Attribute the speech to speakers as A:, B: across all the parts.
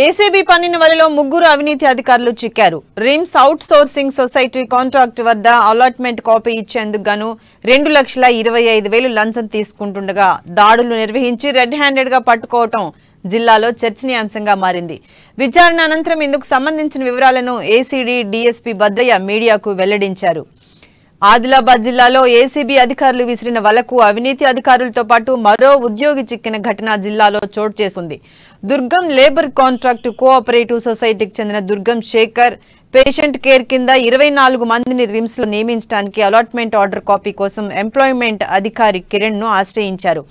A: ACB పన్నిన వలలో ముగ్గురు అవినీతి అధికారులు చిక్కారు. RIMS outsourcing society contract వద్ద అలాట్మెంట్ కాపీ ఇచ్చేందుకు గాను 2,25,000 లంచం తీసుకుంటుండగా దాడులు నిర్వహించి రెడ్ హ్యాండెడ్ గా పట్టుకోవటం జిల్లాలో చర్చనీయాంశంగా మారింది. విచారణ అనంతరం ఇందుకు సంబంధించిన వివరాలను ఏసీడీ డీఎస్పీ భద్రయ్య మీడియాకు వెల్లడించారు. ఆదిలాబాద్ జిల్లాలో ఏసీబీ అధికారులు విసిరిన వలకు అవినీతి అధికారులతో పాటు మరో ఉద్యోగి చిక్కిన ఘటన జిల్లాలో చోటు చేసుకుంది. దుర్గం లేబర్ కాంట్రాక్ట్ కోఆపరేటివ్ సొసైటీకి చెందిన దుర్గం శేఖర్ పేషెంట్ కేర్ కింద 24 మందిని రిమ్స్ లో నియమించడానికి అలాట్మెంట్ ఆర్డర్ కాపీ కోసం ఎంప్లాయ్మెంట్ అధికారి కిరణ్ ను ఆశ్రయించారు.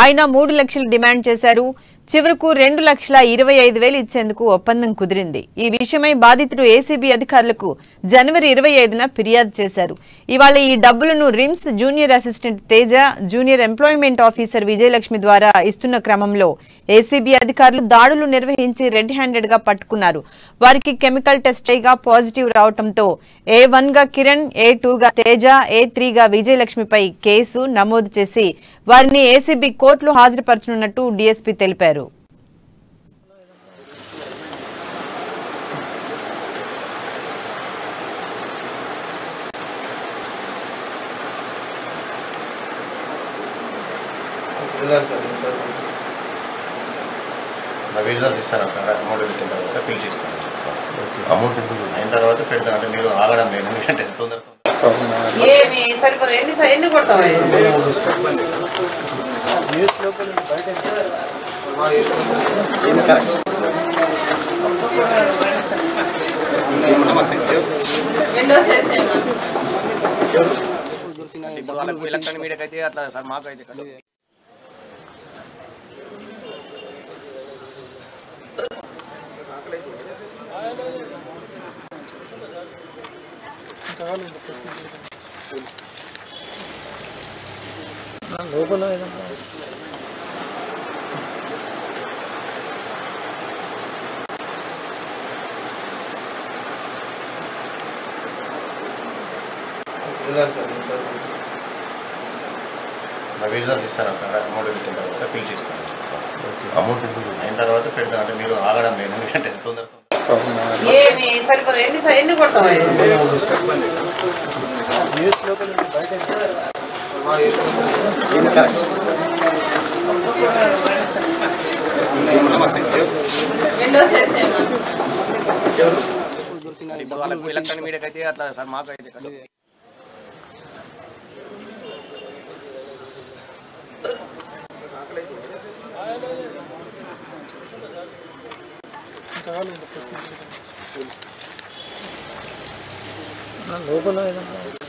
A: ఆయన 3 లక్షలు డిమాండ్ చేశారు. చివరకు 2,25,000 ఇచ్చేందుకు ఒప్పందం కుదిరింది. ఈ విషయమై బాధితుడు ఏసీబీ అధికారులకు జనవరి 25న ఫిర్యాదు చేశారు. ఇవాళ ఈ డబ్బులను RIMS junior assistant Teja, junior employment officer Vijayalakshmi ద్వారా ఇస్తున్న క్రమంలో ఏసీబీ అధికారులు దాడులు నిర్వహించి రెడ్ హ్యాండెడ్ గా పట్టుకున్నారు. వారికి కెమికల్ టెస్ట్ గా పాజిటివ్ రావడంతో A1 గా కిరణ్, A2 గా తేజ, A3 గా విజయలక్ష్మిపై కేసు నమోదు చేసి వారిని ఏసీబీ కోర్టులో హాజరుపరచనున్నట్టు డీఎస్పీ తెలిపారు.
B: రిజల్ట్ ఇస్తాను అమౌంట్ పెట్టిన తర్వాత పిలిచి ఇస్తాను. అమౌంట్ అయిన తర్వాత పెడతాను. అంటే మీరు ఆగడం లేదు, ఎందుకంటే తొందర ఎలక్ట్రానిక్ మీడియాకి అయితే అట్లా సార్, మాకు అయితే
C: లోపల
B: రిజల్ట్ ఇస్తాను అమౌంట్ పెట్టిన తర్వాత పిలిచి ఇస్తాను. అమౌంట్ అయిన తర్వాత పెడతాను. అంటే మీరు ఆగడం లేదు, ఎందుకంటే తొందర ఎలక్ట్రానిక్ మీడియాకి అయితే అట్లా సార్, మాకు అయితే
C: లోపల